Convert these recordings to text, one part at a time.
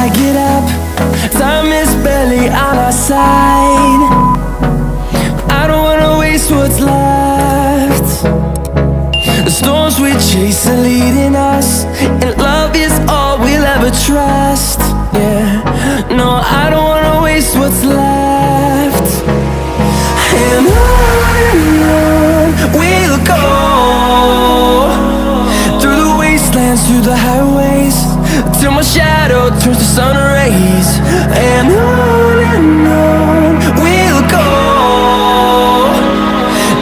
I get up. Time is barely on our side. I don't wanna waste what's left. The storms we chase are leading us, and love is all we'll ever trust. Yeah, no, I don't wanna waste what's left. And on we'll go, through the wastelands, through the highways, till my shadow turns to sun rays. And on we'll go,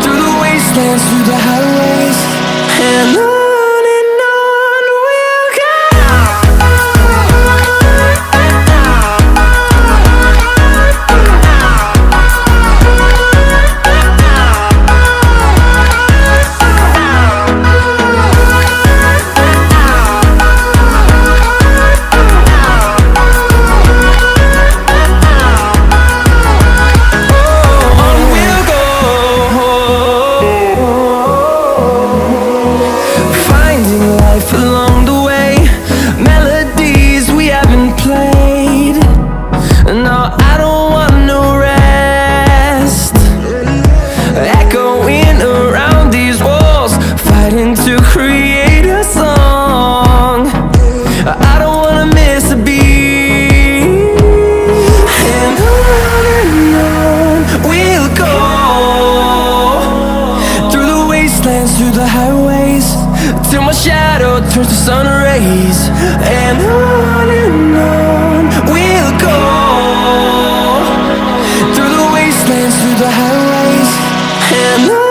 through the wastelands, through the highways, and on. To create a song, I don't wanna miss a beat. And on we'll go, through the wastelands, through the highways, till my shadow turns to sun rays. And on we'll go, through the wastelands, through the highways, and on.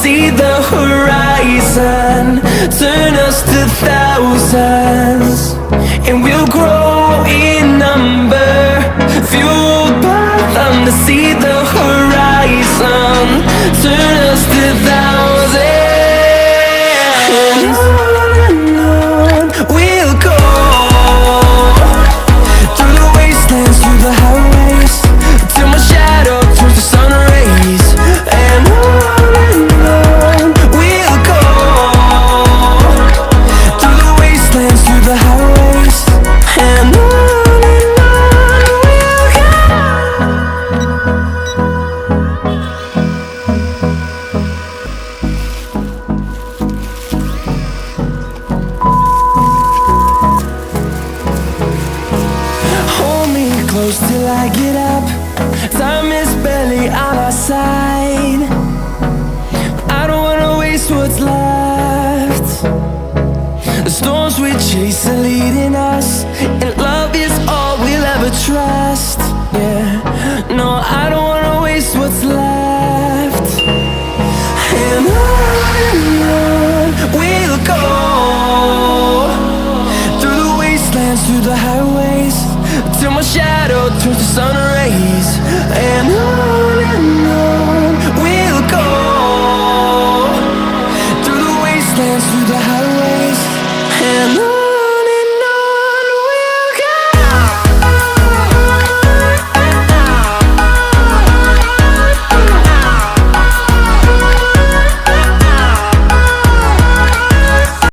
See the horizon turn us to thousands, and we'll grow in number, fueled by them to see the horizon turn us to thousands. And on we'll go, through the wastelands, through the highways, till my shadow turns to sun rays. And on we'll go, through the wastelands, through the highways, and on we'll go. Hold me close till I get up. Time is barely on our side. I don't wanna waste what's left. The storms we chase are leading us, and love is all we'll ever trust. Yeah, no, I don't wanna waste what's left. And on we'll go, through the wastelands, through the highways, till my shadow turns to sun rays. And on we'll go, through the wastelands, through the highways, and on.